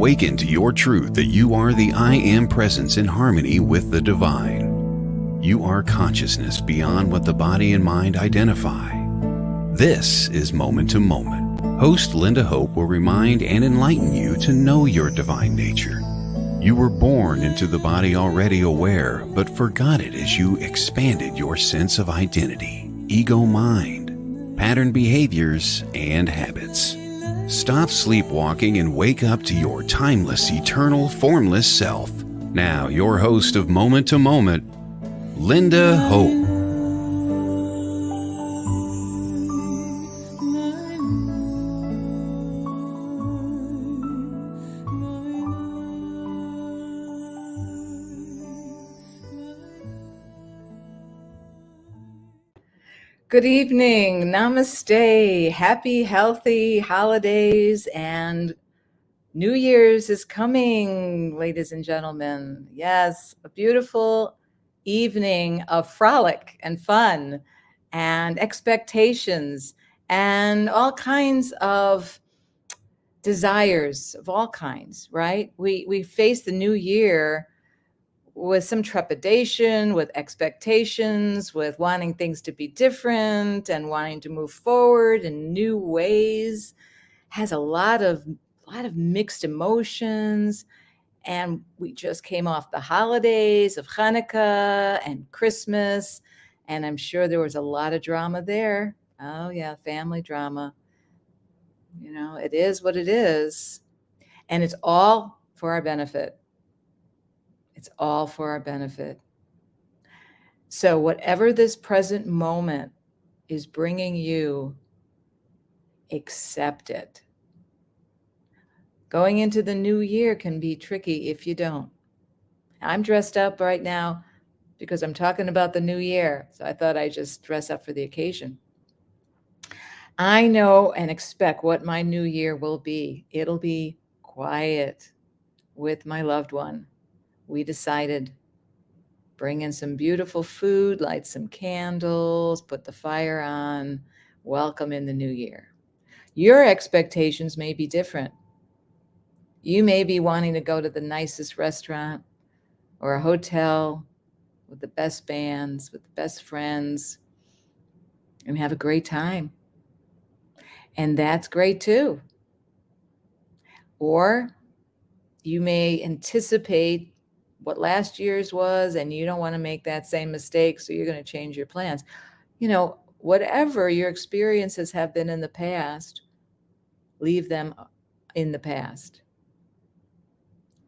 Awaken to your truth that you are the I Am presence in harmony with the divine. You are consciousness beyond what the body and mind identify. This is Moment to Moment. Host Lynda Hope will remind and enlighten you to know your divine nature. You were born into the body already aware, but forgot it as you expanded your sense of identity, ego mind, pattern behaviors, and habits. Stop sleepwalking and wake up to your timeless, eternal, formless self. Now, your host of Moment to Moment, Lynda Hope. Good evening, namaste, happy, healthy holidays, and New Year's is coming, ladies and gentlemen. Yes, a beautiful evening of frolic and fun and expectations and all kinds of desires of all kinds, right? We face the new year with some trepidation, with expectations, with wanting things to be different and wanting to move forward in new ways, has a lot of mixed emotions. And we just came off the holidays of Hanukkah and Christmas, and I'm sure there was a lot of drama there. Oh yeah, family drama. You know, it is what it is, and it's all for our benefit. It's all for our benefit. So whatever this present moment is bringing you, accept it. Going into the new year can be tricky if you don't. I'm dressed up right now because I'm talking about the new year. So I thought I'd just dress up for the occasion. I know and expect what my new year will be. It'll be quiet with my loved one. We decided bring in some beautiful food, light some candles, put the fire on, welcome in the new year. Your expectations may be different. You may be wanting to go to the nicest restaurant or a hotel with the best bands, with the best friends, and have a great time. And that's great too. Or you may anticipate what last year's was, and you don't want to make that same mistake, so you're going to change your plans. You know, whatever your experiences have been in the past, leave them in the past.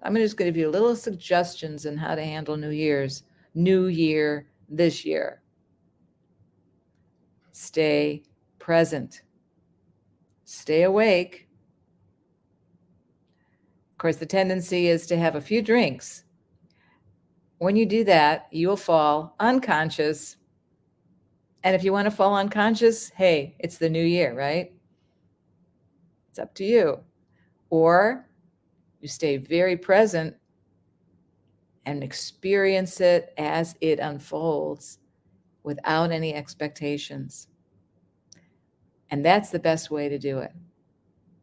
I'm just going to give you little suggestions on how to handle New Year this year. Stay present. Stay awake. Of course, the tendency is to have a few drinks. When you do that, you will fall unconscious. And if you want to fall unconscious, hey, it's the new year, right? It's up to you. Or you stay very present and experience it as it unfolds without any expectations. And that's the best way to do it.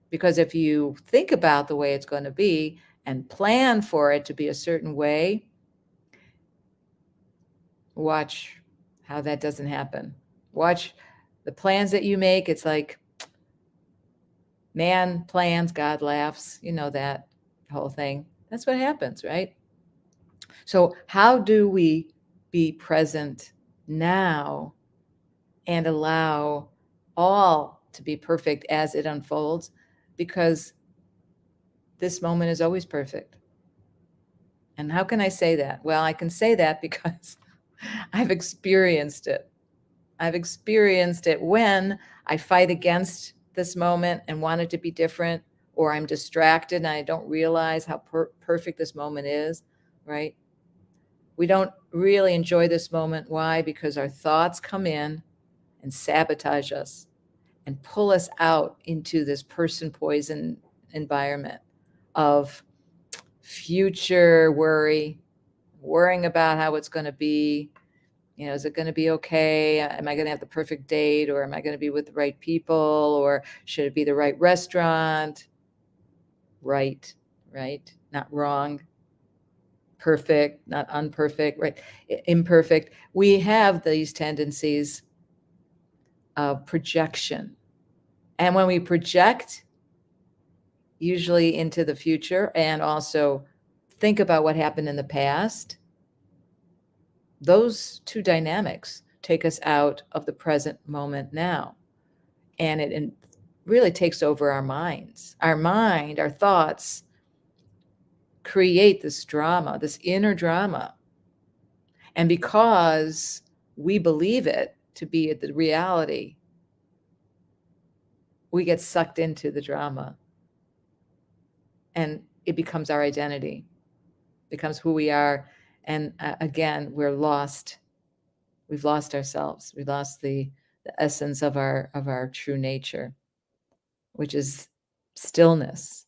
Because if you think about the way it's going to be and plan for it to be a certain way, watch how that doesn't happen. Watch the plans that you make. It's like man plans, God laughs. You know that whole thing. That's what happens, right? So how do we be present now and allow all to be perfect as it unfolds? Because this moment is always perfect. And how can I say that? Well, I can say that because I've experienced it. I've experienced it when I fight against this moment and want it to be different, or I'm distracted and I don't realize how perfect this moment is, right? We don't really enjoy this moment. Why? Because our thoughts come in and sabotage us and pull us out into this person poison environment of future worrying about how it's going to be. You know, is it going to be okay? Am I going to have the perfect date, or am I going to be with the right people, or should it be the right restaurant? Right. right? Not wrong, perfect, not unperfect, right? Imperfect. We have these tendencies of projection. And when we project, usually into the future, and also think about what happened in the past, those two dynamics take us out of the present moment now. And it really takes over our minds. Our mind, our thoughts create this drama, this inner drama. And because we believe it to be the reality, we get sucked into the drama. And it becomes our identity, becomes who we are. And again, we're lost. We've lost ourselves. We lost the essence of our true nature, which is stillness,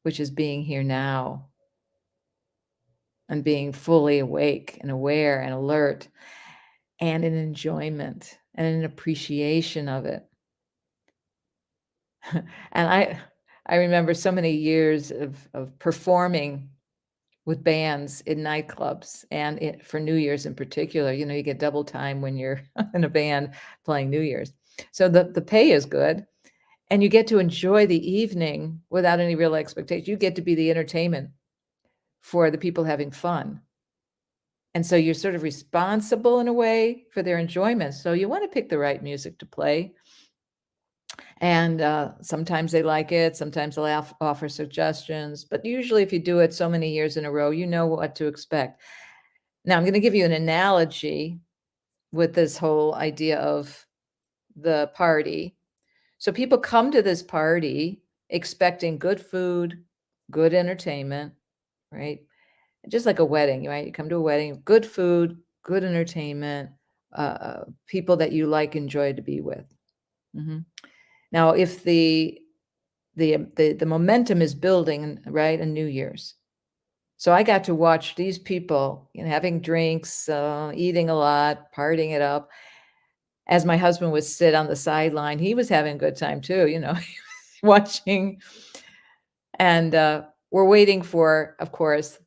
which is being here now and being fully awake and aware and alert and an enjoyment and an appreciation of it. And I remember so many years of performing with bands in nightclubs and for New Year's in particular. You know, you get double time when you're in a band playing New Year's. So the pay is good and you get to enjoy the evening without any real expectation. You get to be the entertainment for the people having fun. And so you're sort of responsible in a way for their enjoyment. So you want to pick the right music to play. And sometimes they like it. Sometimes they'll offer suggestions. But usually if you do it so many years in a row, you know what to expect. Now, I'm going to give you an analogy with this whole idea of the party. So people come to this party expecting good food, good entertainment, right? Just like a wedding, right? You come to a wedding, good food, good entertainment, people that you like, enjoy to be with. Mm-hmm. Now, if the momentum is building, right, in New Year's, so I got to watch these people, you know, having drinks, eating a lot, partying it up. As my husband would sit on the sideline, he was having a good time too, you know, watching. And we're waiting for, of course,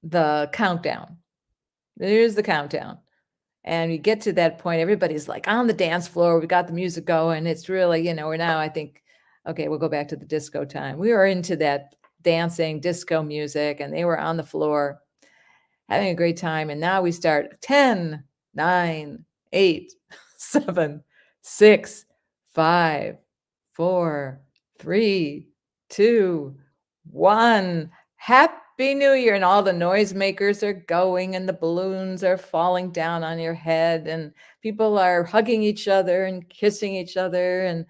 the countdown. There's the countdown. And you get to that point, everybody's like on the dance floor. We got the music going. It's really, you know, we're now, I think, okay, we'll go back to the disco time. We were into that dancing disco music and they were on the floor having a great time. And now we start 10, 9, 8, 7, 6, 5, 4, 3, 2, 1. Happy New Year. And all the noisemakers are going and the balloons are falling down on your head and people are hugging each other and kissing each other. And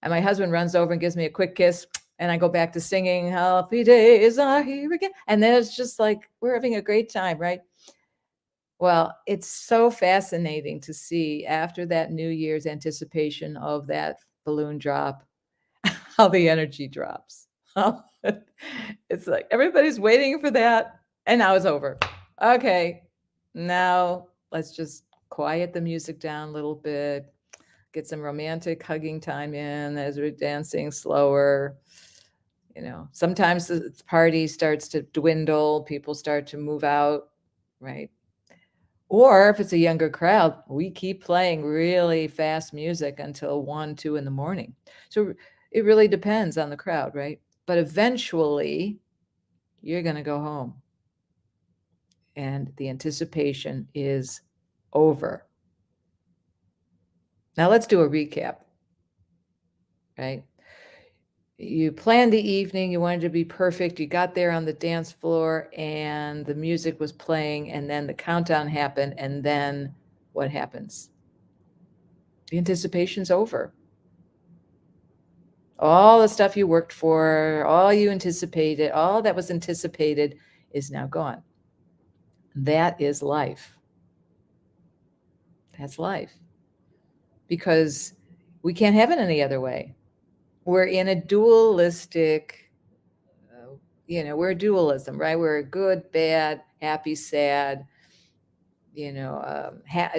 my husband runs over and gives me a quick kiss. And I go back to singing, happy days are here again. And then it's just like, we're having a great time, right? Well, it's so fascinating to see after that New Year's anticipation of that balloon drop, how the energy drops. It's like everybody's waiting for that. And now it's over. Okay, now let's just quiet the music down a little bit, get some romantic hugging time in as we're dancing slower. You know, sometimes the party starts to dwindle, people start to move out, right? Or if it's a younger crowd, we keep playing really fast music until 1, 2 in the morning. So it really depends on the crowd, right? But eventually, you're going to go home. And the anticipation is over. Now let's do a recap, right? You planned the evening, you wanted to be perfect. You got there on the dance floor and the music was playing and then the countdown happened. And then what happens? The anticipation's over. All the stuff you worked for, all you anticipated, all that was anticipated is now gone. That is life. That's life. Because we can't have it any other way. We're in a dualistic, we're a dualism, right? We're a good, bad, happy, sad,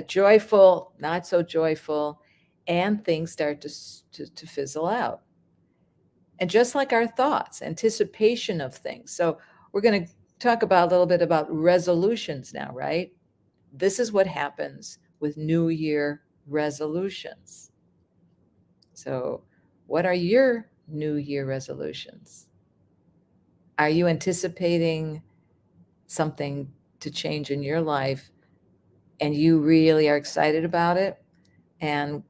joyful, not so joyful, and things start to fizzle out. And just like our thoughts, anticipation of things. So we're going to talk about a little bit about resolutions now, right? This is what happens with New Year resolutions. So, what are your New Year resolutions? Are you anticipating something to change in your life and you really are excited about it? And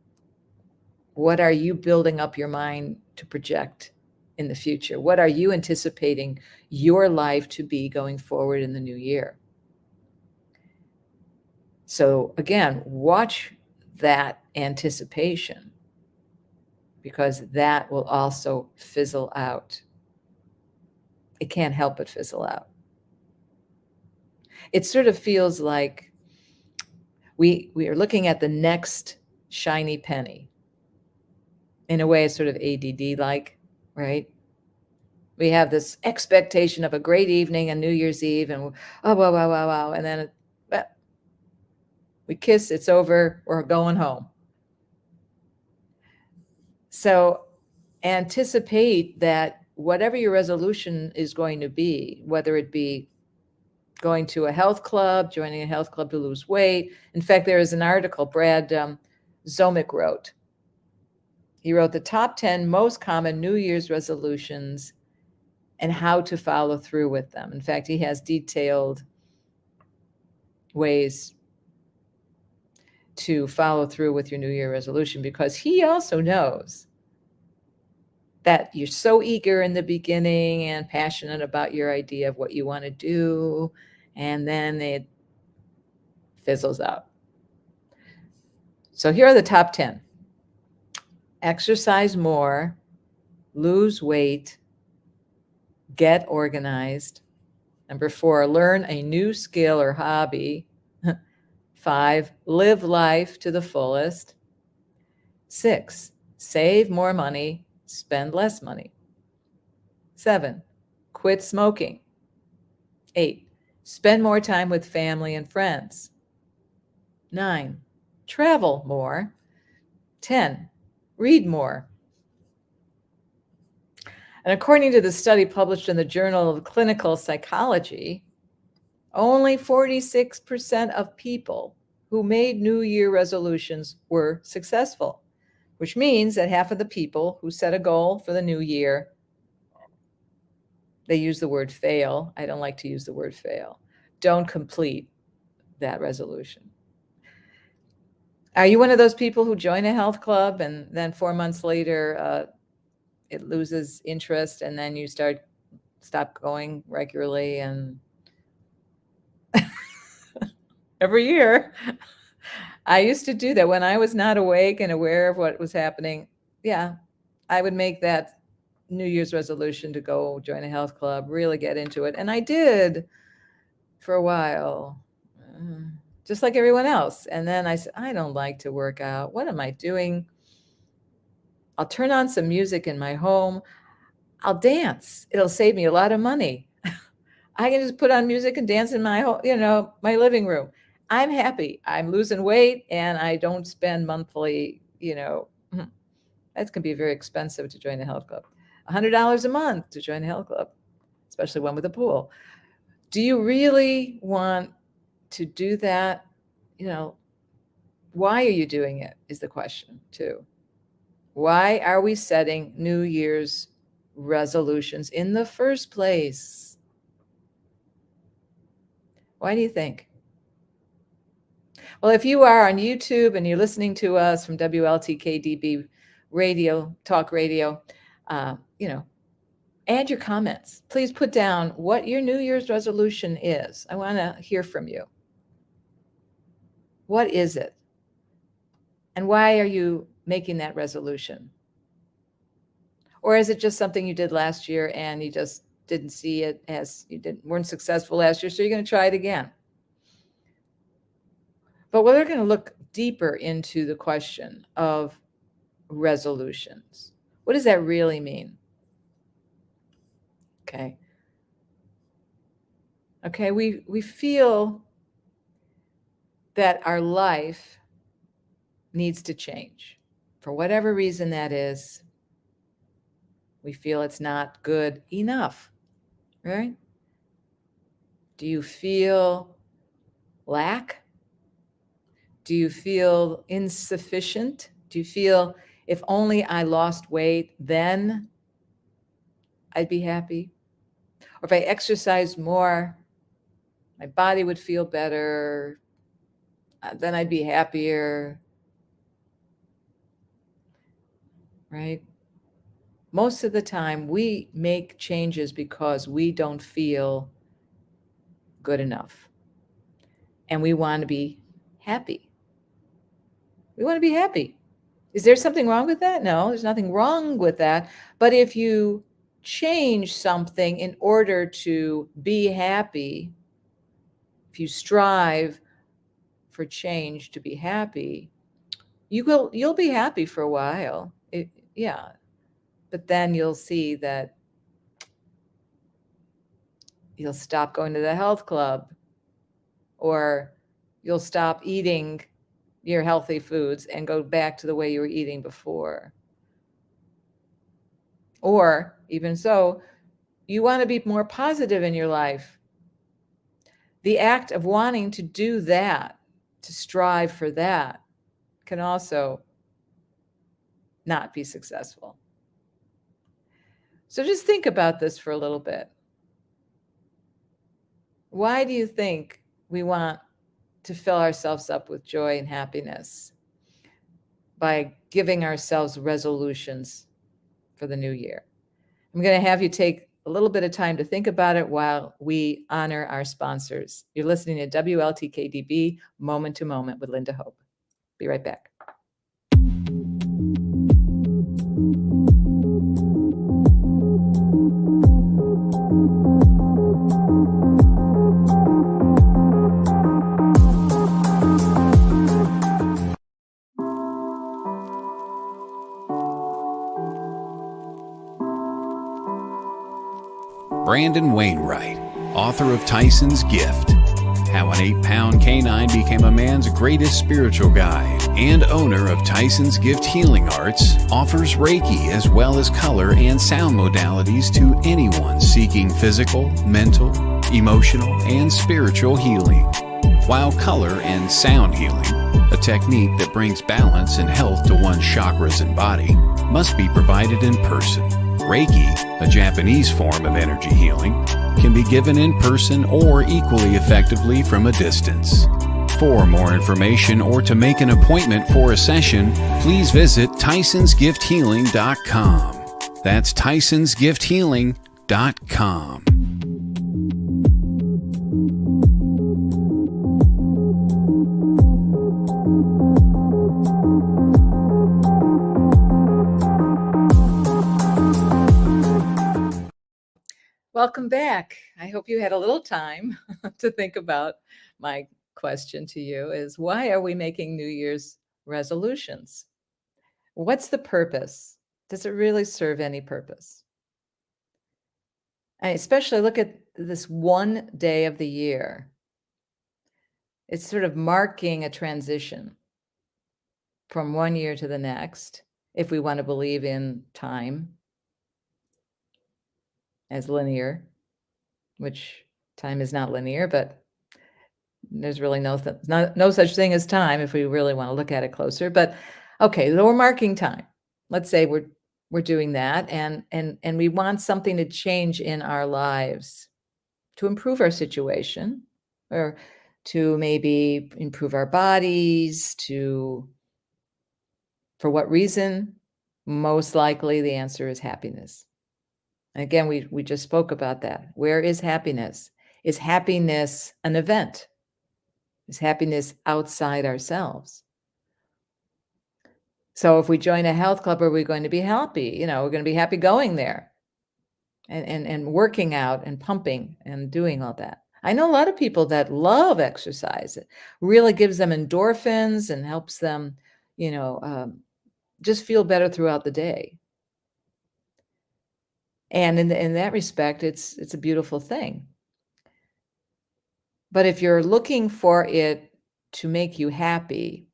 what are you building up your mind to project in the future? What are you anticipating your life to be going forward in the new year? So, again, watch that anticipation because that will also fizzle out. It can't help but fizzle out. It sort of feels like we are looking at the next shiny penny. In a way, it's sort of ADD like, right? We have this expectation of a great evening on New Year's Eve, and oh, wow, wow, wow, wow. And then we kiss, it's over, we're going home. So anticipate that whatever your resolution is going to be, whether it be going to a health club, joining a health club to lose weight. In fact, there is an article Brad Zomick wrote. He wrote the top 10 most common New Year's resolutions and how to follow through with them. In fact, he has detailed ways to follow through with your New Year resolution because he also knows that you're so eager in the beginning and passionate about your idea of what you want to do, and then it fizzles out. So here are the top 10. Exercise more, lose weight, get organized. Number 4, learn a new skill or hobby. 5, live life to the fullest. 6, save more money, spend less money. 7, quit smoking. 8, spend more time with family and friends. 9, travel more. 10, read more. And according to the study published in the Journal of Clinical Psychology, only 46% of people who made New Year resolutions were successful, which means that half of the people who set a goal for the new year, they use the word fail. I don't like to use the word fail. Don't complete that resolution. Are you one of those people who join a health club and then 4 months later it loses interest and then you stop going regularly and every year? I used to do that when I was not awake and aware of what was happening. Yeah, I would make that New Year's resolution to go join a health club, really get into it. And I did for a while, just like everyone else. And then I said, I don't like to work out. What am I doing? I'll turn on some music in my home. I'll dance. It'll save me a lot of money. I can just put on music and dance in my home, my living room. I'm happy. I'm losing weight and I don't spend monthly, that can be very expensive to join a health club. $100 a month to join a health club, especially one with a pool. Do you really want to do that? Why are you doing it is the question too. Why are we setting New Year's resolutions in the first place? Why do you think? Well, if you are on YouTube and you're listening to us from WLTK-DB radio, talk radio, add your comments. Please put down what your New Year's resolution is. I want to hear from you. What is it? And why are you making that resolution? Or is it just something you did last year and you just didn't see it as weren't successful last year, so you're going to try it again? But we're going to look deeper into the question of resolutions. What does that really mean? Okay, we feel that our life needs to change. For whatever reason that is, We feel it's not good enough, right? Do you feel lack? Do you feel insufficient? Do you feel if only I lost weight, then I'd be happy? Or if I exercised more, my body would feel better, then I'd be happier, right? Most of the time, we make changes because we don't feel good enough. And we want to be happy. We want to be happy. Is there something wrong with that? No, there's nothing wrong with that. But if you change something in order to be happy, if you strive for change to be happy, you'll be happy for a while. Yeah. But then you'll see that you'll stop going to the health club, or you'll stop eating your healthy foods and go back to the way you were eating before. Or even so, you want to be more positive in your life. The act of wanting to do that, to strive for that, can also not be successful. So just think about this for a little bit. Why do you think we want to fill ourselves up with joy and happiness by giving ourselves resolutions for the new year? I'm going to have you take a little bit of time to think about it while we honor our sponsors. You're listening to WLTK-DB, Moment to Moment with Lynda Hope. Be right back. Brandon Wainwright, author of Tyson's Gift, How an 8-Pound Canine Became a Man's Greatest Spiritual Guide, and owner of Tyson's Gift Healing Arts, offers Reiki as well as color and sound modalities to anyone seeking physical, mental, emotional, and spiritual healing. While color and sound healing, a technique that brings balance and health to one's chakras and body, must be provided in person. Reiki, a Japanese form of energy healing, can be given in person or equally effectively from a distance. For more information or to make an appointment for a session, please visit TysonsGiftHealing.com. That's TysonsGiftHealing.com. Welcome back. I hope you had a little time to think about my question to you is, why are we making New Year's resolutions? What's the purpose? Does it really serve any purpose? I especially look at this one day of the year. It's sort of marking a transition from one year to the next, if we want to believe in time as linear, which time is not linear, but there's really no such thing as time if we really want to look at it closer. But okay, so we're marking time. Let's say we're doing that, and we want something to change in our lives to improve our situation, or to maybe improve our bodies. For what reason? Most likely the answer is happiness. Again, we just spoke about that. Where is happiness? Is happiness an event? Is happiness outside ourselves? So if we join a health club, are we going to be happy? We're going to be happy going there and working out and pumping and doing all that. I know a lot of people that love exercise. It really gives them endorphins and helps them, just feel better throughout the day. And in that respect, it's a beautiful thing. But if you're looking for it to make you happy,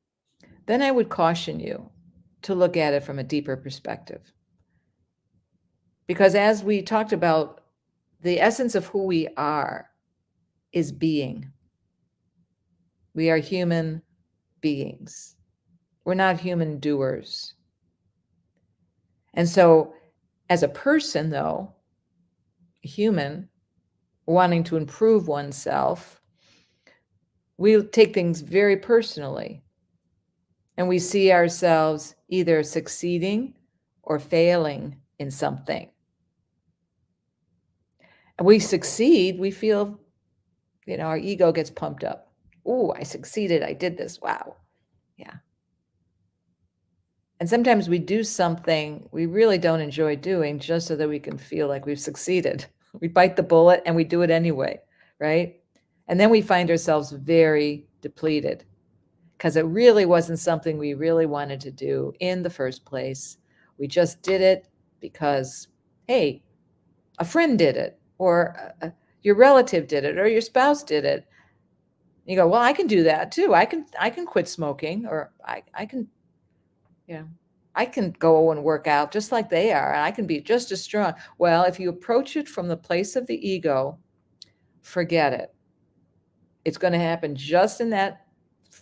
then I would caution you to look at it from a deeper perspective. Because as we talked about, the essence of who we are is being. We are human beings. We're not human doers. And so, as a person, though, a human wanting to improve oneself, we take things very personally. And we see ourselves either succeeding or failing in something. And we succeed, we feel, our ego gets pumped up. Oh, I succeeded. I did this. Wow. Yeah. And sometimes we do something we really don't enjoy doing just so that we can feel like we've succeeded. We bite the bullet and we do it anyway, right? And then we find ourselves very depleted because it really wasn't something we really wanted to do in the first place. We just did it because, hey, a friend did it, or your relative did it, or your spouse did it. You go, well, I can do that too. I can quit smoking, or I can, I can go and work out just like they are, and I can be just as strong. Well, if you approach it from the place of the ego, forget it. It's going to happen just in that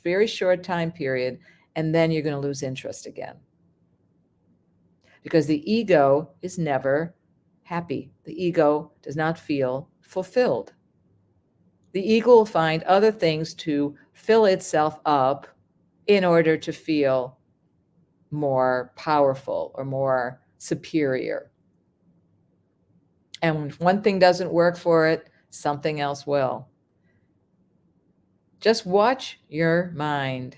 very short time period, and then you're going to lose interest again. Because the ego is never happy. The ego does not feel fulfilled. The ego will find other things to fill itself up in order to feel more powerful or more superior. And when one thing doesn't work for it, something else will. Just watch your mind.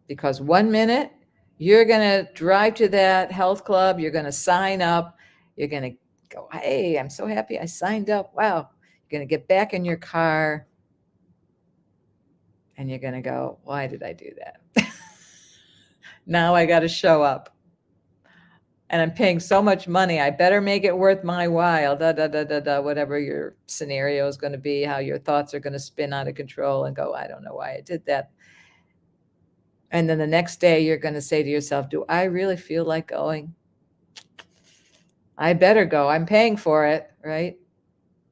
Because 1 minute, you're going to drive to that health club, you're going to sign up, you're going to go, hey, I'm so happy I signed up. Wow. You're going to get back in your car and you're going to go, why did I do that? Now I got to show up. And I'm paying so much money, I better make it worth my while, whatever your scenario is going to be, how your thoughts are going to spin out of control and go, I don't know why I did that. And then the next day you're going to say to yourself, do I really feel like going? I better go. I'm paying for it, right?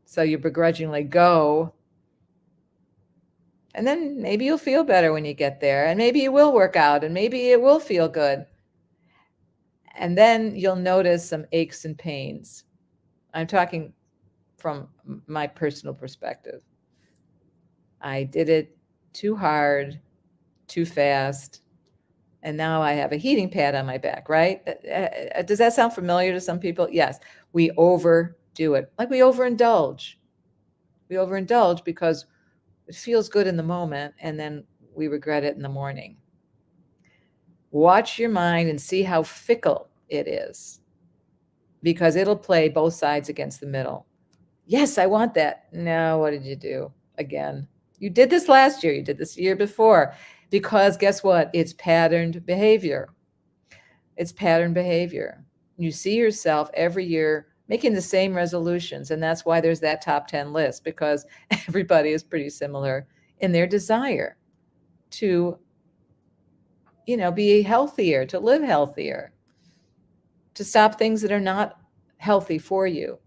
So you begrudgingly go. And then maybe you'll feel better when you get there. And maybe it will work out. And maybe it will feel good. And then you'll notice some aches and pains. I'm talking from my personal perspective. I did it too hard, too fast. And now I have a heating pad on my back, right? Does that sound familiar to some people? Yes. We overdo it. Like we overindulge. We overindulge because it feels good in the moment and then we regret it in the morning. Watch your mind and see how fickle it is, because it'll play both sides against the middle. Yes, I want that. No, what did you do? Again, you did this last year. You did this year before. Because guess what? It's patterned behavior. It's patterned behavior. You see yourself every year making the same resolutions. And that's why there's that top 10 list, because everybody is pretty similar in their desire to, be healthier, to live healthier, to stop things that are not healthy for you.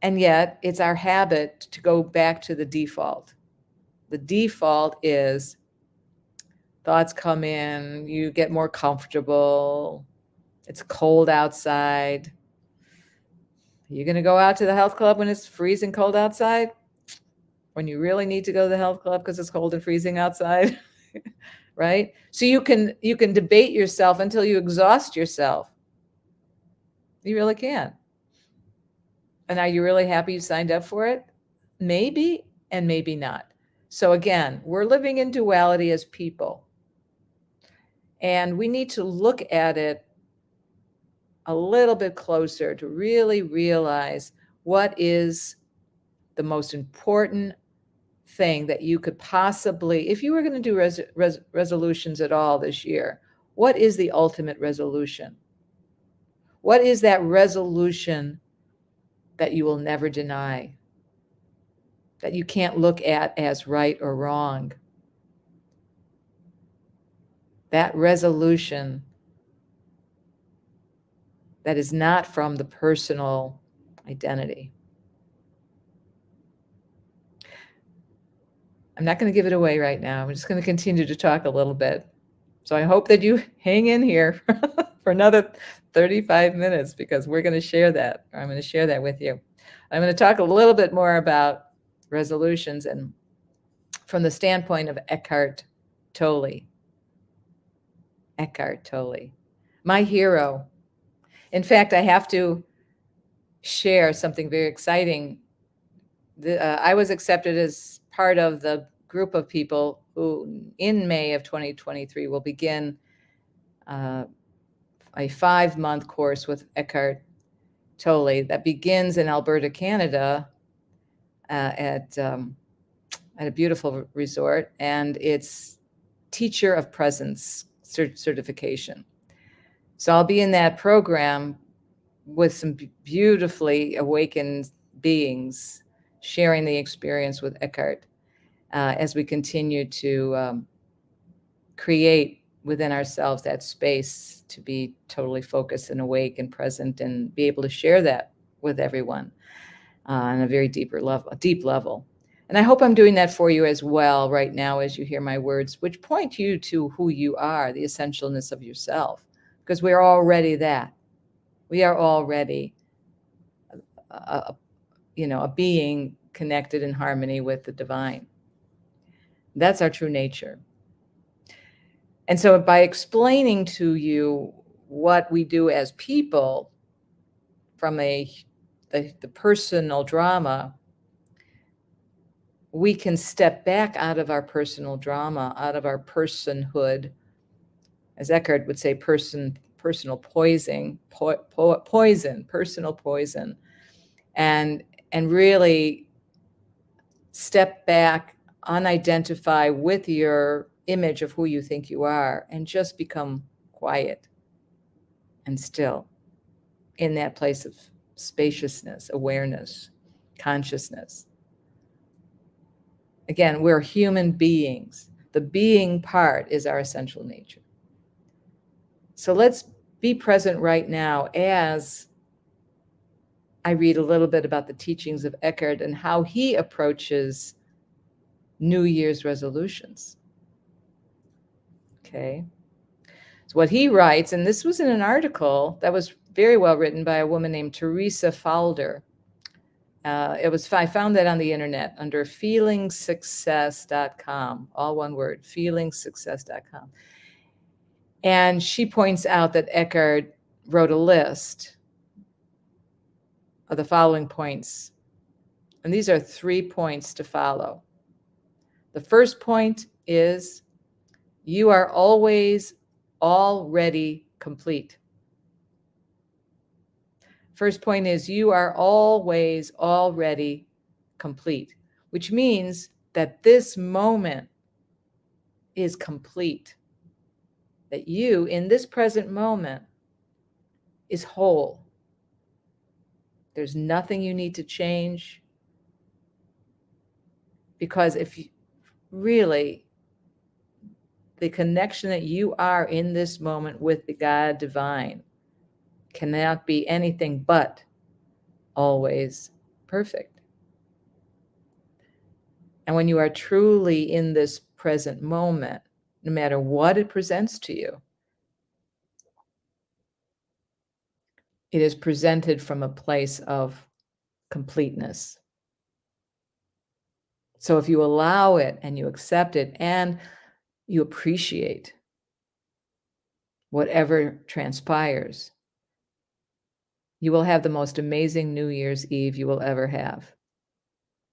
And yet it's our habit to go back to the default. The default is thoughts come in, you get more comfortable. It's cold outside. You're going to go out to the health club when it's freezing cold outside? When you really need to go to the health club because it's cold and freezing outside? Right? So you can debate yourself until you exhaust yourself. You really can. And are you really happy you signed up for it? Maybe and maybe not. So again, we're living in duality as people. And we need to look at it a little bit closer to really realize what is the most important thing that you could possibly, if you were going to do resolutions at all this year, what is the ultimate resolution? What is that resolution that you will never deny, that you can't look at as right or wrong? That resolution that is not from the personal identity. I'm not going to give it away right now. I'm just going to continue to talk a little bit. So I hope that you hang in here for another 35 minutes because we're going to share that. I'm going to share that with you. I'm going to talk a little bit more about resolutions and from the standpoint of Eckhart Tolle. Eckhart Tolle, my hero. In fact, I have to share something very exciting. I was accepted as part of the group of people who in May of 2023 will begin a 5-month course with Eckhart Tolle that begins in Alberta, Canada, at a beautiful resort, and it's Teacher of Presence certification. So I'll be in that program with some beautifully awakened beings sharing the experience with Eckhart as we continue to create within ourselves that space to be totally focused and awake and present and be able to share that with everyone on a very deep level. And I hope I'm doing that for you as well right now as you hear my words, which point you to who you are, the essentialness of yourself, because we're already that. We are already a being connected in harmony with the divine. That's our true nature. And so by explaining to you what we do as people from the personal drama, we can step back out of our personal drama, out of our personhood, as Eckhart would say, personal poison, personal poison, and really step back, unidentify with your image of who you think you are, and just become quiet and still in that place of spaciousness, awareness, consciousness. Again, we're human beings. The being part is our essential nature. So let's be present right now as I read a little bit about the teachings of Eckhart and how he approaches New Year's resolutions. Okay. So what he writes, and this was in an article that was very well written by a woman named Teresa Falder. I found that on the internet under feelingsuccess.com, all one word, feelingsuccess.com. And she points out that Eckhart wrote a list of the following points. And these are 3 points to follow. The first point is you are always already complete. First point is you are always already complete, which means that this moment is complete. That you, in this present moment, is whole. There's nothing you need to change. Because if you really, the connection that you are in this moment with the God divine cannot be anything but always perfect. And when you are truly in this present moment, no matter what it presents to you, it is presented from a place of completeness. So if you allow it and you accept it and you appreciate whatever transpires, you will have the most amazing New Year's Eve you will ever have.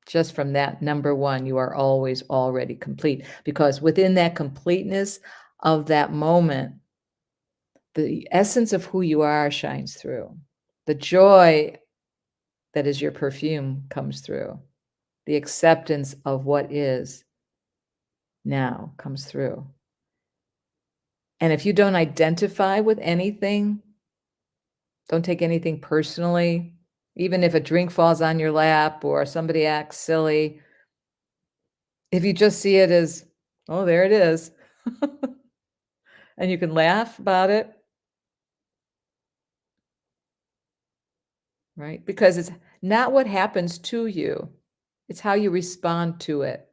Just from that, number one, you are always already complete, because within that completeness of that moment, the essence of who you are shines through. The joy that is your perfume comes through. The acceptance of what is now comes through. And if you don't identify with anything, don't take anything personally, even if a drink falls on your lap or somebody acts silly, if you just see it as, oh, there it is, and you can laugh about it, right? Because it's not what happens to you, it's how you respond to it.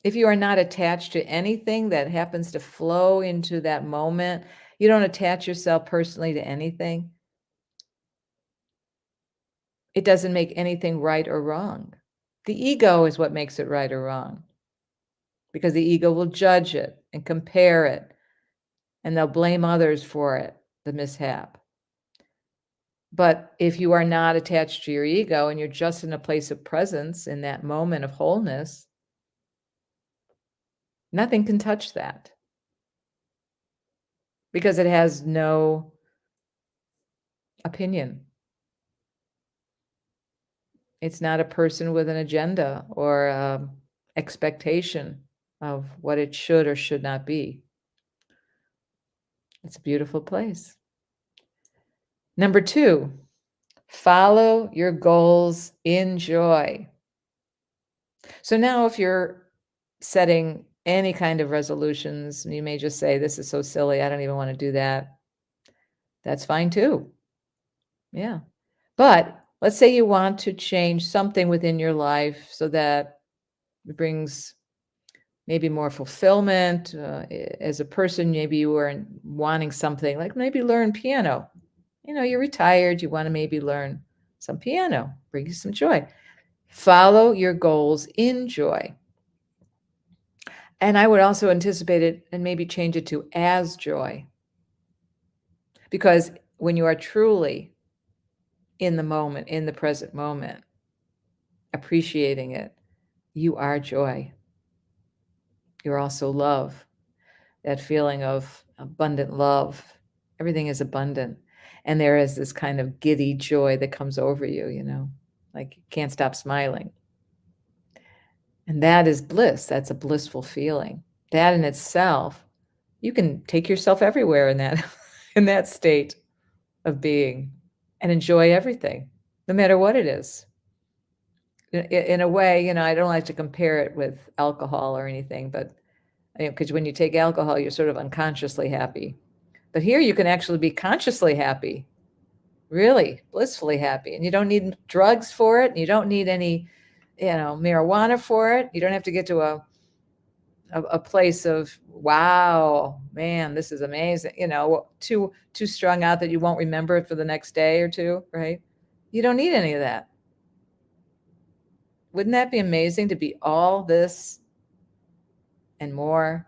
If you are not attached to anything that happens to flow into that moment, you don't attach yourself personally to anything, it doesn't make anything right or wrong. The ego is what makes it right or wrong, because the ego will judge it and compare it, and they'll blame others for it, the mishap. But if you are not attached to your ego and you're just in a place of presence in that moment of wholeness, nothing can touch that because it has no opinion. It's not a person with an agenda or expectation of what it should or should not be. It's a beautiful place. Number 2, follow your goals in joy. So now if you're setting any kind of resolutions, you may just say, this is so silly, I don't even want to do that. That's fine too. Yeah. But let's say you want to change something within your life so that it brings maybe more fulfillment as a person. Maybe you were wanting something like maybe learn piano. You're retired, you want to maybe learn some piano, bring you some joy. Follow your goals in joy. And I would also anticipate it and maybe change it to as joy. Because when you are truly in the moment, in the present moment, appreciating it, you are joy. You're also love, that feeling of abundant love. Everything is abundant. And there is this kind of giddy joy that comes over you, like you can't stop smiling. And that is bliss. That's a blissful feeling. That in itself, you can take yourself everywhere in that in that state of being and enjoy everything, no matter what it is. In a way, I don't like to compare it with alcohol or anything, but because when you take alcohol, you're sort of unconsciously happy. But here you can actually be consciously happy, really blissfully happy. And you don't need drugs for it. And you don't need any, marijuana for it. You don't have to get to a place of, wow, man, this is amazing. Too strung out that you won't remember it for the next day or two, right? You don't need any of that. Wouldn't that be amazing to be all this and more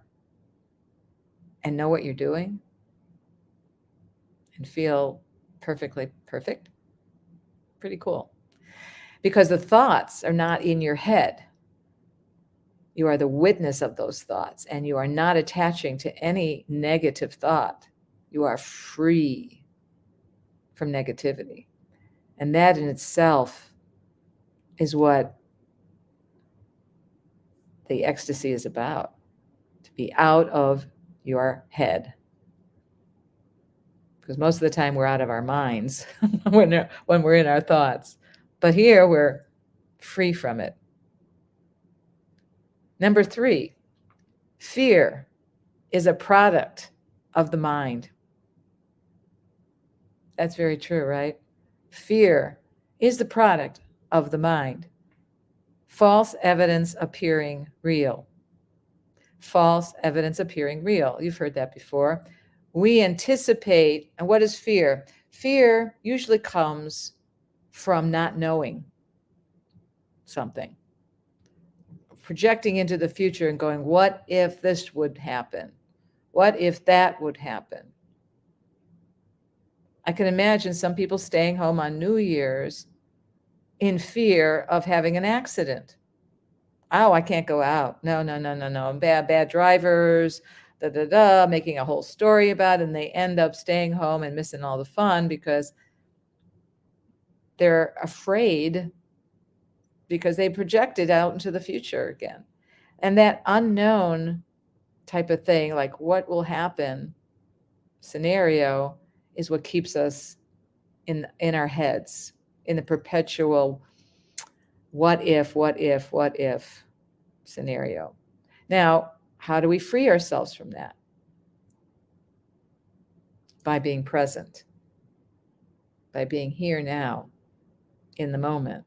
and know what you're doing and feel perfectly perfect? Pretty cool. Because the thoughts are not in your head. You are the witness of those thoughts, and you are not attaching to any negative thought. You are free from negativity. And that in itself is what the ecstasy is about, to be out of your head. Because most of the time we're out of our minds when we're in our thoughts. But here we're free from it. Number 3, fear is a product of the mind. That's very true, right? Fear is the product of the mind. False evidence appearing real. False evidence appearing real. You've heard that before. We anticipate, and what is fear? Fear usually comes from not knowing something. Projecting into the future and going, what if this would happen? What if that would happen? I can imagine some people staying home on New Year's in fear of having an accident. Oh, I can't go out. No. Bad drivers, making a whole story about it, and they end up staying home and missing all the fun because they're afraid because they projected out into the future again. And that unknown type of thing, like what will happen scenario, is what keeps us in our heads, in the perpetual what if scenario. Now, how do we free ourselves from that? By being present. by being here now in the moment.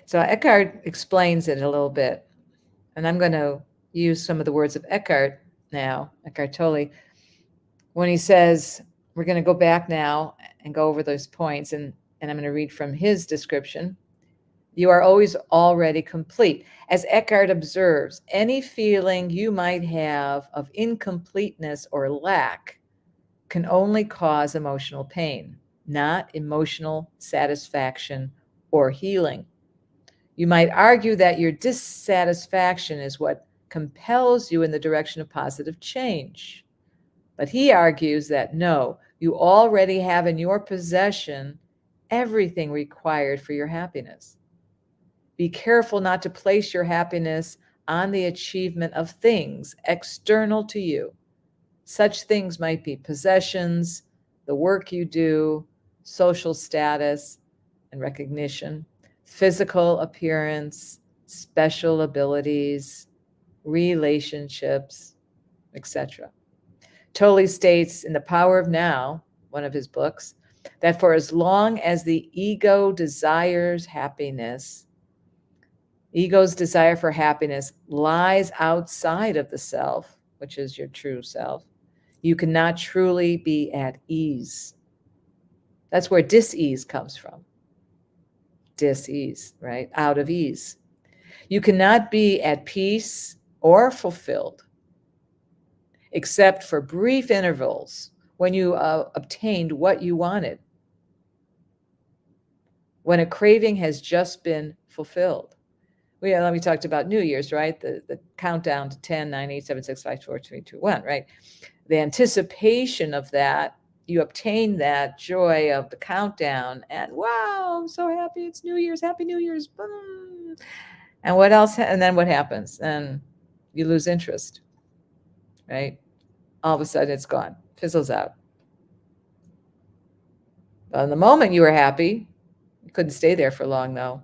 So Eckhart explains it a little bit, and I'm going to use some of the words of Eckhart now, Eckhart Tolle, when he says, we're going to go back now and go over those points, and I'm going to read from his description. You are always already complete. As Eckhart observes, any feeling you might have of incompleteness or lack can only cause emotional pain, not emotional satisfaction or healing. You might argue that your dissatisfaction is what compels you in the direction of positive change. But he argues that no, you already have in your possession everything required for your happiness. Be careful not to place your happiness on the achievement of things external to you. Such things might be possessions, the work you do, social status and recognition, physical appearance, special abilities, relationships, etc. Tolle states in The Power of Now, one of his books, that for as long as the ego desires happiness, ego's desire for happiness lies outside of the self, which is your true self, you cannot truly be at ease. That's where dis-ease comes from. Dis-ease, right? Out of ease. You cannot be at peace or fulfilled except for brief intervals when you obtained what you wanted, when a craving has just been fulfilled. We talked about New Year's, right? The countdown to 10, 9, 8, 7, 6, 5, 4, 3, 2, 1, right? The anticipation of that, you obtain that joy of the countdown, and wow, I'm so happy, it's New Year's, Happy New Year's. Boom. And what else? And then what happens? And you lose interest, right? All of a sudden it's gone, fizzles out. But in the moment you were happy, you couldn't stay there for long though.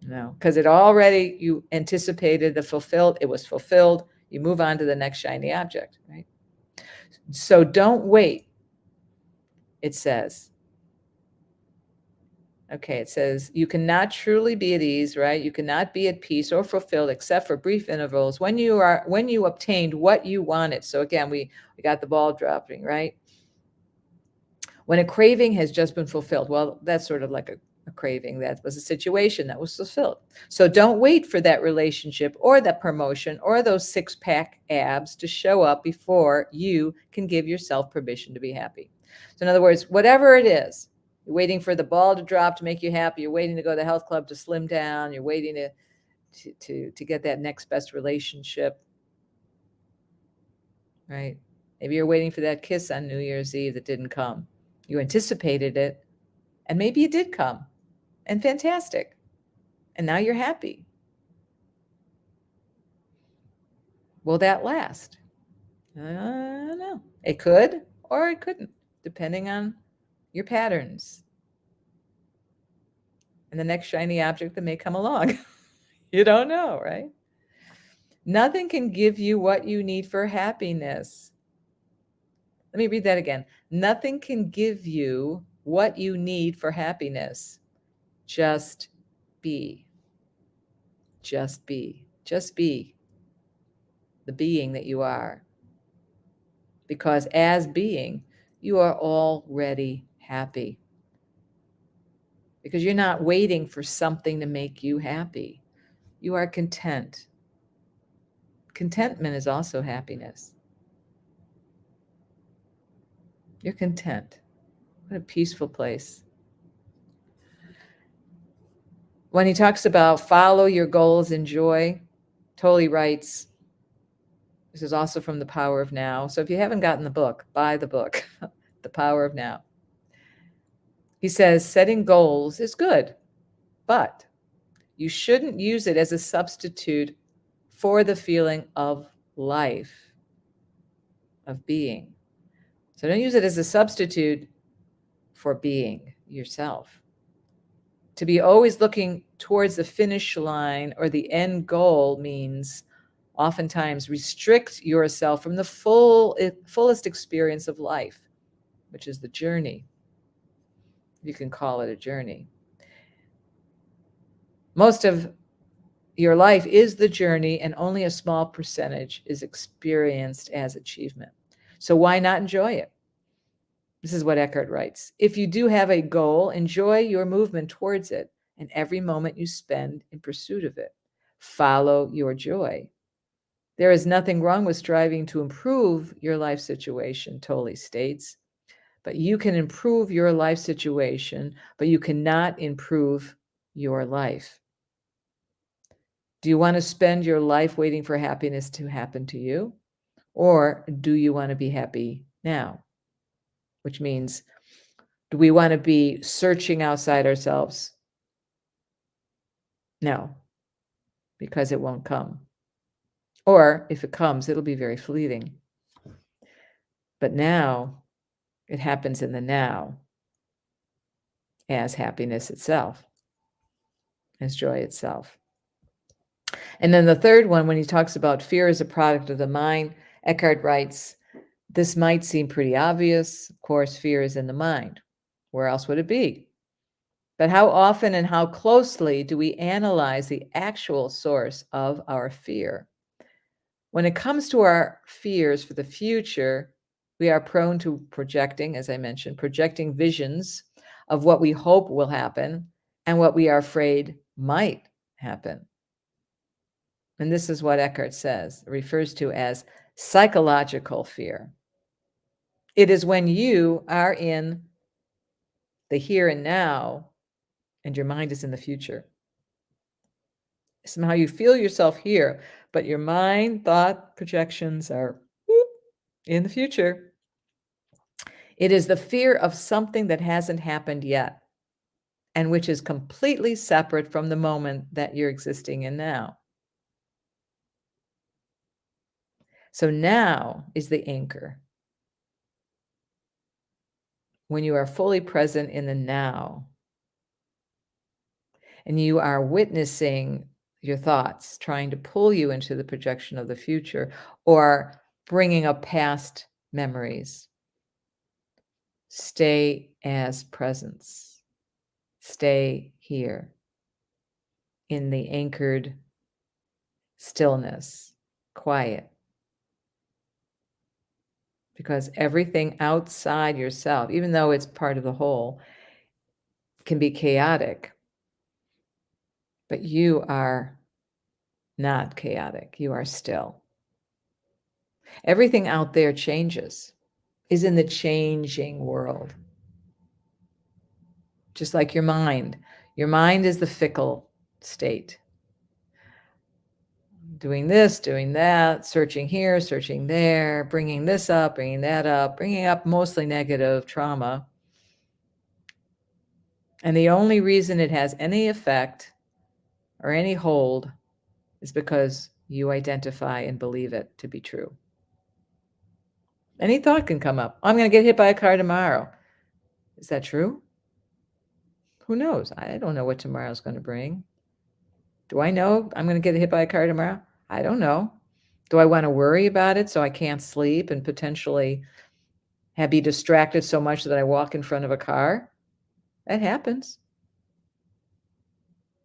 No, because you anticipated it was fulfilled. You move on to the next shiny object, right? So don't wait, it says. Okay, it says, you cannot truly be at ease, right? You cannot be at peace or fulfilled except for brief intervals when you obtained what you wanted. So again, we got the ball dropping, right? When a craving has just been fulfilled. Well, that's sort of like a craving. That was a situation that was fulfilled. So don't wait for that relationship or that promotion or those six-pack abs to show up before you can give yourself permission to be happy. So in other words, whatever it is, you're waiting for the ball to drop to make you happy. You're waiting to go to the health club to slim down. You're waiting to get that next best relationship, right? Maybe you're waiting for that kiss on New Year's Eve that didn't come. You anticipated it, and maybe it did come, and fantastic. And now you're happy. Will that last? I don't know. It could, or it couldn't, depending on your patterns and the next shiny object that may come along. You don't know, right? Nothing can give you what you need for happiness. Let me read that again. Nothing can give you what you need for happiness. Just be. Just be. Just be the being that you are. Because as being, you are already happy. Because you're not waiting for something to make you happy. You are content. Contentment is also happiness. You're content. What a peaceful place. When he talks about follow your goals in joy, Tolle writes, this is also from The Power of Now. So if you haven't gotten the book, buy the book, The Power of Now. He says, setting goals is good, but you shouldn't use it as a substitute for the feeling of life, of being. So don't use it as a substitute for being yourself. To be always looking towards the finish line or the end goal means oftentimes restrict yourself from the fullest experience of life. which is the journey. You can call it a journey. Most of your life is the journey, and only a small percentage is experienced as achievement. So why not enjoy it? This is what Eckhart writes. If you do have a goal, enjoy your movement towards it and every moment you spend in pursuit of it. Follow your joy. There is nothing wrong with striving to improve your life situation, Tolle states. But you can improve your life situation, but you cannot improve your life. Do you want to spend your life waiting for happiness to happen to you? Or do you want to be happy now? Which means, do we want to be searching outside ourselves? No, because it won't come. Or if it comes, it'll be very fleeting. But now, it happens in the now as happiness itself, as joy itself. And then the third one, when he talks about fear as a product of the mind, Eckhart writes, this might seem pretty obvious. Of course, fear is in the mind. Where else would it be? But how often and how closely do we analyze the actual source of our fear? When it comes to our fears for the future, we are prone to projecting, as I mentioned, projecting visions of what we hope will happen and what we are afraid might happen. And this is what Eckhart says, refers to as psychological fear. It is when you are in the here and now and your mind is in the future. Somehow you feel yourself here, but your mind, thought, projections are in the future. It is the fear of something that hasn't happened yet and which is completely separate from the moment that you're existing in now. So now is the anchor. When you are fully present in the now and you are witnessing your thoughts trying to pull you into the projection of the future or bringing up past memories, stay as presence. Stay here in the anchored stillness, quiet. Because everything outside yourself, even though it's part of the whole, can be chaotic. But you are not chaotic. You are still. Everything out there changes, is in the changing world. Just like your mind. Your mind is the fickle state. Doing this, doing that, searching here, searching there, bringing this up, bringing that up, bringing up mostly negative trauma. And the only reason it has any effect or any hold is because you identify and believe it to be true. Any thought can come up. I'm going to get hit by a car tomorrow. Is that true? Who knows? I don't know what tomorrow's going to bring. Do I know I'm going to get hit by a car tomorrow? I don't know. Do I want to worry about it so I can't sleep and potentially be distracted so much that I walk in front of a car? That happens.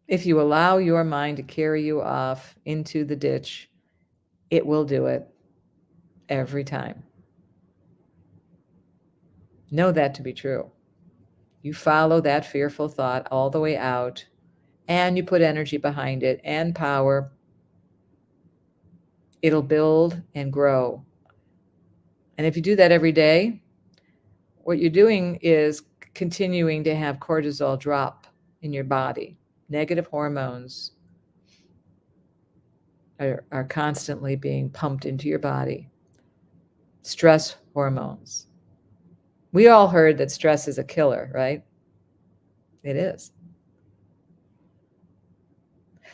If you allow your mind to carry you off into the ditch, it will do it every time. Know that to be true. You follow that fearful thought all the way out, and you put energy behind it and power. It'll build and grow. And if you do that every day, what you're doing is continuing to have cortisol drop in your body. Negative hormones are constantly being pumped into your body. Stress hormones. We all heard that stress is a killer, right? It is.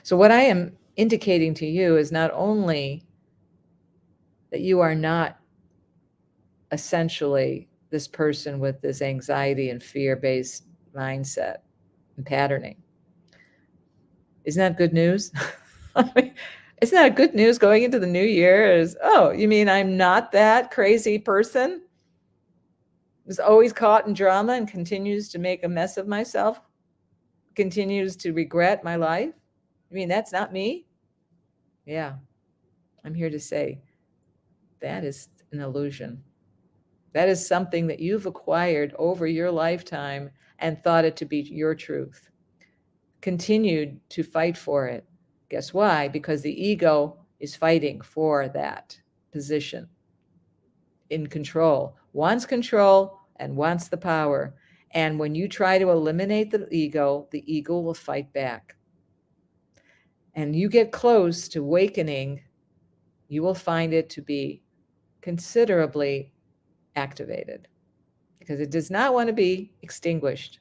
So what I am indicating to you is not only that you are not essentially this person with this anxiety and fear-based mindset and patterning. Isn't that good news? Isn't that good news going into the new year? Oh, you mean I'm not that crazy person? is always caught in drama and continues to make a mess of myself, continues to regret my life. I mean, that's not me. Yeah, I'm here to say that is an illusion. That is something that you've acquired over your lifetime and thought it to be your truth. Continued to fight for it. Guess why? Because the ego is fighting for that position in control, wants control and wants the power. And when you try to eliminate the ego will fight back. And you get close to awakening, you will find it to be considerably activated because it does not want to be extinguished.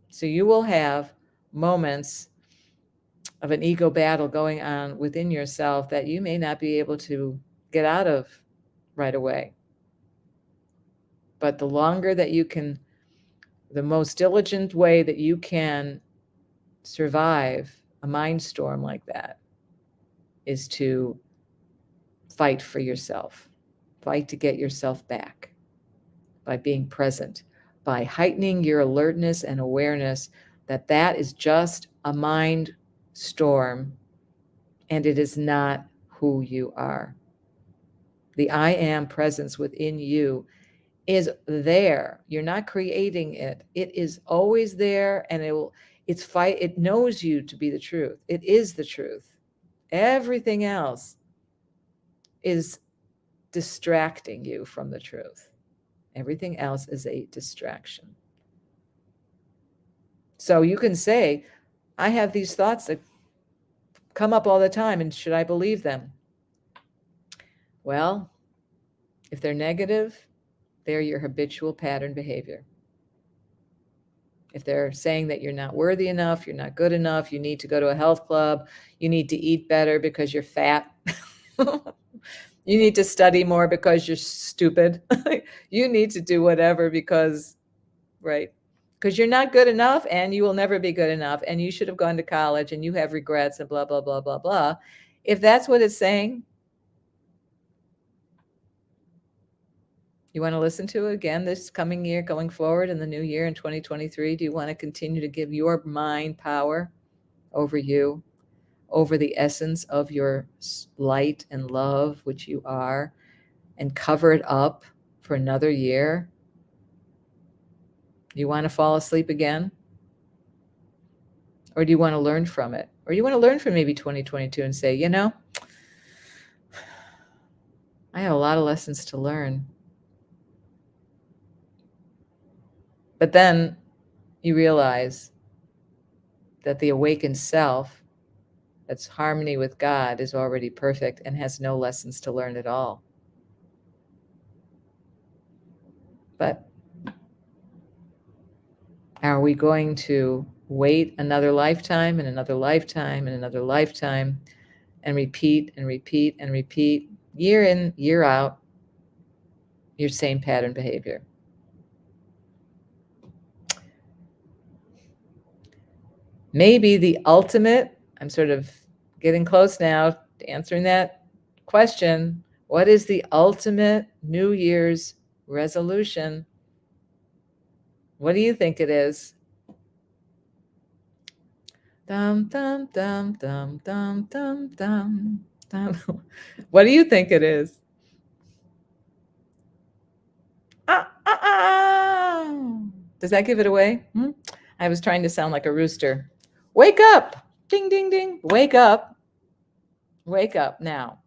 So you will have moments of an ego battle going on within yourself that you may not be able to get out of right away. But the longer that you can, the most diligent way that you can survive a mind storm like that is to fight for yourself, fight to get yourself back by being present, by heightening your alertness and awareness that that is just a mind storm and it is not who you are. The I am presence within you is there. You're not creating it. It is always there, and it knows you to be the truth. It is the truth. Everything else is distracting you from the truth. Everything else is a distraction. So you can say, I have these thoughts that come up all the time, and should I believe them? Well, if they're negative, they're your habitual pattern behavior. If they're saying that you're not worthy enough, you're not good enough, you need to go to a health club, you need to eat better because you're fat, you need to study more because you're stupid, you need to do whatever because, right? Because you're not good enough and you will never be good enough and you should have gone to college and you have regrets and blah, blah, blah, blah, blah. If that's what it's saying, you want to listen to it again this coming year, going forward in the new year in 2023? Do you want to continue to give your mind power over you, over the essence of your light and love, which you are, and cover it up for another year? You want to fall asleep again? Or do you want to learn from it? Or you want to learn from maybe 2022 and say, you know, I have a lot of lessons to learn. But then you realize that the awakened self, that's harmony with God, is already perfect and has no lessons to learn at all. But are we going to wait another lifetime and another lifetime and another lifetime and repeat and repeat and repeat, year in, year out, your same pattern behavior? Maybe the ultimate, I'm sort of getting close now to answering that question. What is the ultimate New Year's resolution? What do you think it is? Dum, dum, dum, dum, dum, dum, dum, dum. What do you think it is? Does that give it away? I was trying to sound like a rooster. Wake up! Ding, ding, ding. Wake up. Wake up now.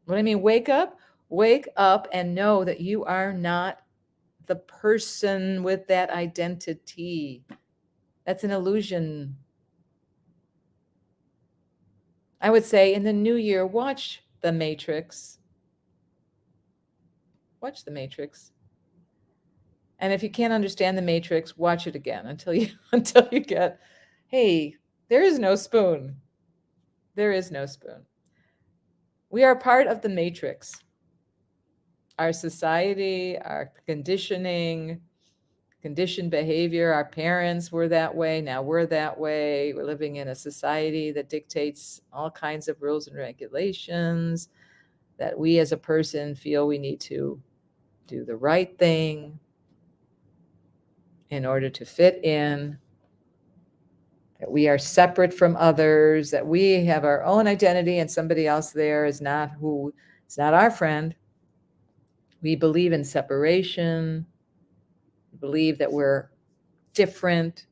What do I mean, wake up? Wake up and know that you are not the person with that identity. That's an illusion. I would say in the new year, watch The Matrix. Watch The Matrix. And if you can't understand The Matrix, watch it again until you get, hey, there is no spoon. There is no spoon. We are part of the Matrix. Our society, our conditioning, conditioned behavior, our parents were that way, now we're that way. We're living in a society that dictates all kinds of rules and regulations that we as a person feel we need to do the right thing in order to fit in, that we are separate from others, that we have our own identity and somebody else there is not our friend. We believe in separation. We believe that we're different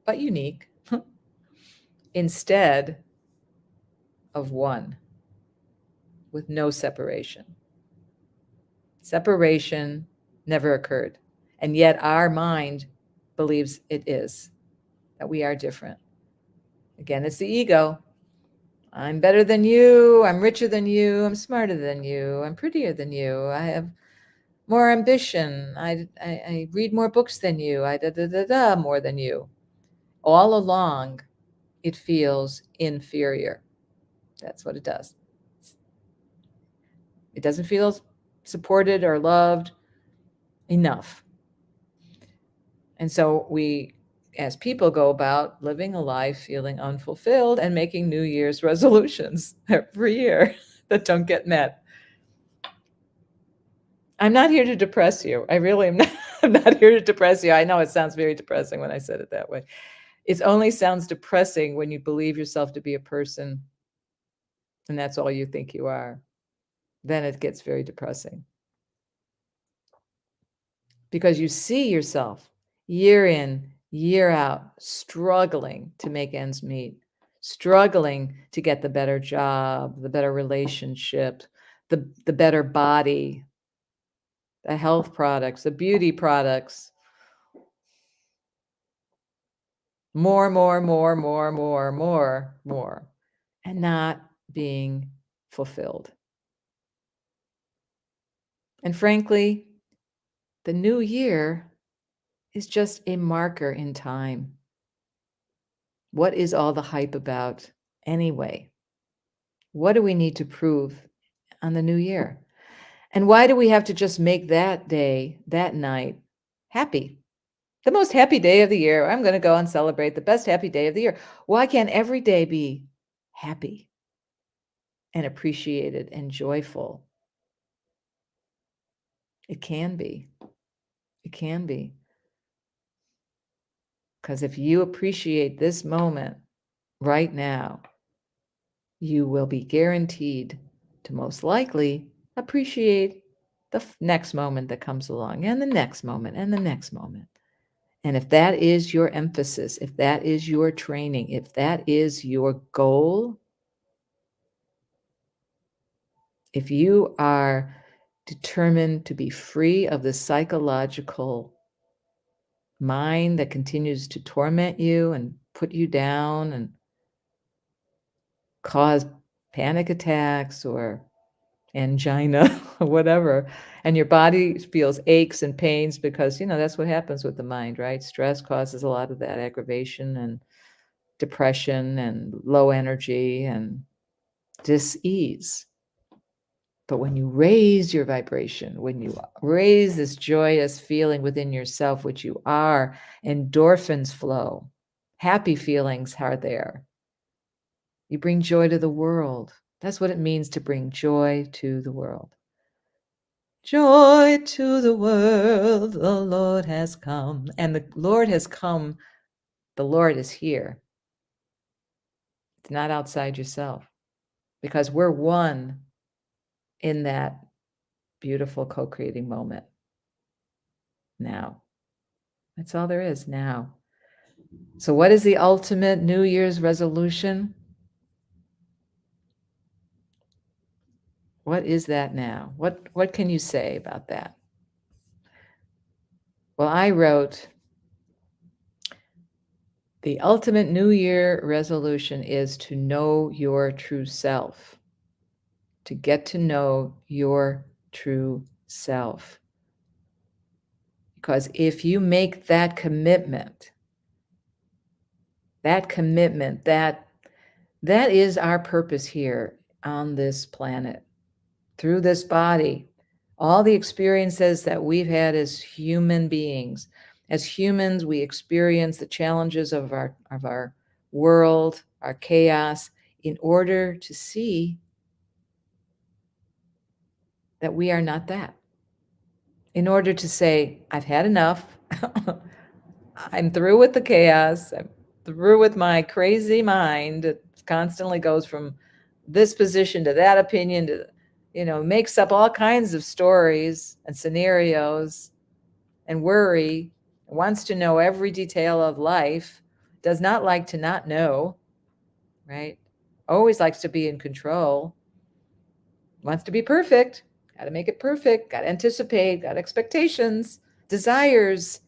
but unique instead of one with no separation. Separation never occurred. And yet our mind believes it is, that we are different. Again, it's the ego. I'm better than you. I'm richer than you. I'm smarter than you. I'm prettier than you. I have more ambition. I read more books than you. I more than you. All along, it feels inferior. That's what it does. It doesn't feel supported or loved enough. And so we, as people, go about living a life feeling unfulfilled and making New Year's resolutions every year that don't get met. I'm not here to depress you. I really am not. I'm not here to depress you. I know it sounds very depressing when I said it that way. It only sounds depressing when you believe yourself to be a person and that's all you think you are. Then it gets very depressing. Because you see yourself year in, year out, struggling to make ends meet, struggling to get the better job, the better relationship, the better body, the health products, the beauty products, more, and not being fulfilled. And frankly, the new year is just a marker in time. What is all the hype about anyway? What do we need to prove on the new year? And why do we have to just make that day, that night, happy? The most happy day of the year. I'm going to go and celebrate the best happy day of the year. Why can't every day be happy and appreciated and joyful? It can be. It can be. Because if you appreciate this moment right now, you will be guaranteed to most likely appreciate the next moment that comes along, and the next moment, and the next moment. And if that is your emphasis, if that is your training, if that is your goal, if you are determined to be free of the psychological mind that continues to torment you and put you down and cause panic attacks or angina or whatever, and your body feels aches and pains because, that's what happens with the mind, right? Stress causes a lot of that aggravation and depression and low energy and dis-ease. But when you raise your vibration, when you raise this joyous feeling within yourself, which you are, endorphins flow, happy feelings are there. You bring joy to the world. That's what it means to bring joy to the world. Joy to the world, the Lord has come. And the Lord has come, the Lord is here. It's not outside yourself, because we're one in that beautiful co-creating moment. Now. That's all there is now. So what is the ultimate New Year's resolution? What is that now? What can you say about that? Well, I wrote, the ultimate New Year resolution is to know your true self, to get to know your true self. Because if you make that commitment, that is our purpose here on this planet, through this body. All the experiences that we've had as human beings. As humans, we experience the challenges of our world, our chaos, in order to see that we are not that. in order to say, I've had enough. I'm through with the chaos. I'm through with my crazy mind. It constantly goes from this position to that opinion to, makes up all kinds of stories and scenarios and worry, wants to know every detail of life, does not like to not know, right? Always likes to be in control, wants to be perfect, got to make it perfect, got to anticipate, got expectations, desires.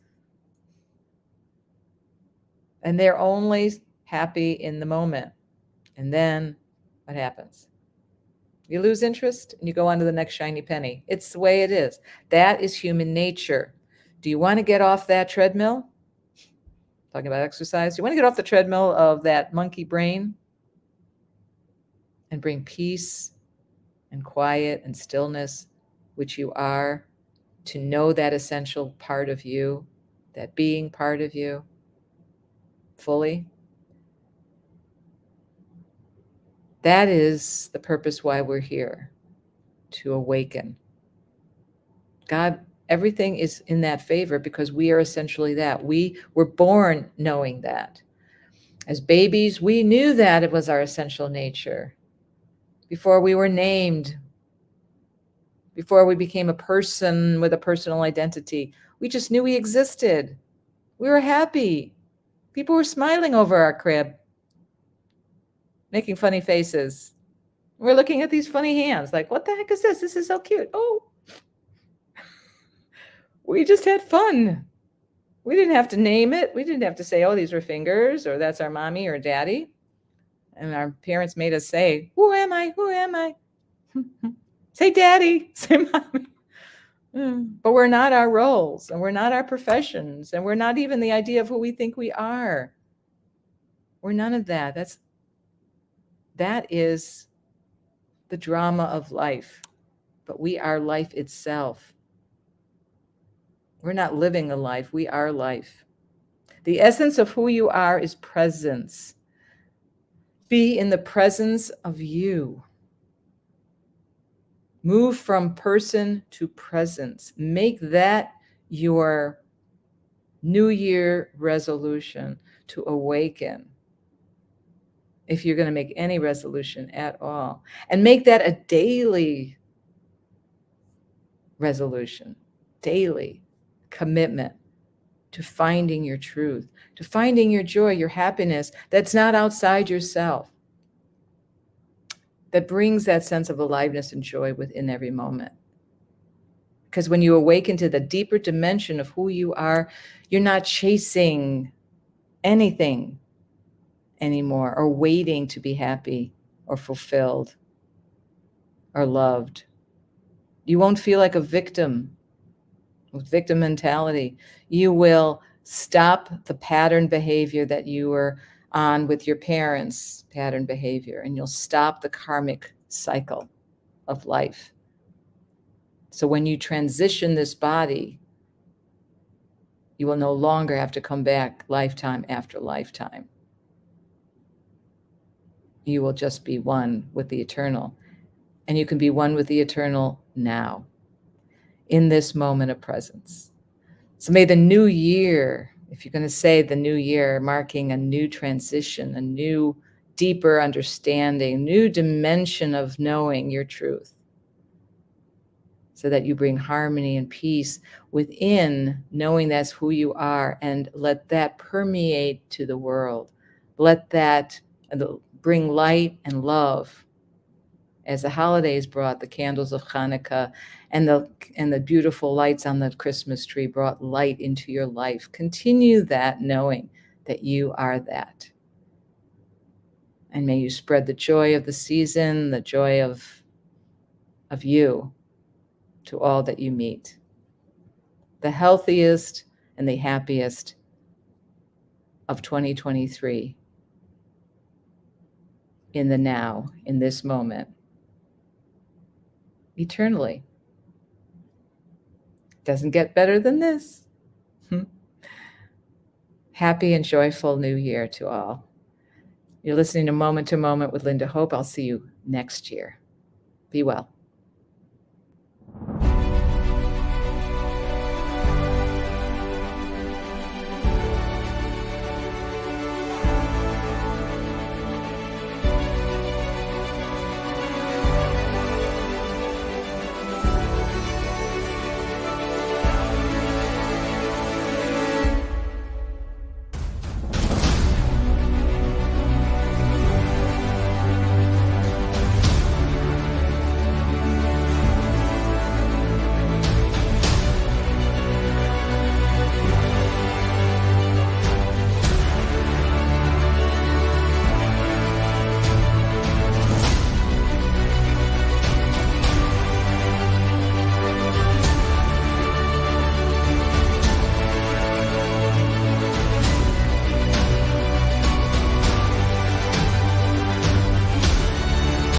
And they're only happy in the moment. And then what happens? You lose interest and you go on to the next shiny penny. It's the way it is. That is human nature. Do you want to get off that treadmill? Talking about exercise. Do you want to get off the treadmill of that monkey brain and bring peace and quiet and stillness, which you are, to know that essential part of you, that being part of you fully? That is the purpose why we're here, to awaken. God, everything is in that favor because we are essentially that. We were born knowing that. As babies, we knew that it was our essential nature. Before we were named, before we became a person with a personal identity, we just knew we existed. We were happy. People were smiling over our crib, making funny faces. We're looking at these funny hands like, what the heck is this? This is so cute. Oh, we just had fun. We didn't have to name it. We didn't have to say, oh, these were fingers, or that's our mommy or daddy. And our parents made us say, who am I? Who am I? Say daddy, say mommy. But we're not our roles, and we're not our professions, and we're not even the idea of who we think we are. We're none of that. That is the drama of life. But we are life itself. We're not living a life. We are life. The essence of who you are is presence. Be in the presence of you. Move from person to presence. Make that your New Year resolution to awaken, if you're going to make any resolution at all. And make that a daily resolution, daily commitment to finding your truth, to finding your joy, your happiness that's not outside yourself, that brings that sense of aliveness and joy within every moment. Because when you awaken to the deeper dimension of who you are, you're not chasing anything anymore or waiting to be happy or fulfilled or loved. You won't feel like a victim with victim mentality. You will stop the pattern behavior that you were on with your parents' pattern behavior, and you'll stop the karmic cycle of life. So when you transition this body, you will no longer have to come back lifetime after lifetime. You will just be one with the eternal. And you can be one with the eternal now, in this moment of presence. So may the new year, if you're going to say the new year, marking a new transition, a new, deeper understanding, new dimension of knowing your truth, so that you bring harmony and peace within knowing that's who you are, and let that permeate to the world. Let that bring light and love, as the holidays brought the candles of Hanukkah and the beautiful lights on the Christmas tree brought light into your life. Continue that, knowing that you are that. And may you spread the joy of the season, the joy of you, to all that you meet. The healthiest and the happiest of 2023 in the now, in this moment, eternally. Doesn't get better than this. Happy and joyful New Year to all. You're listening to Moment with Lynda Hope. I'll see you next year. Be well.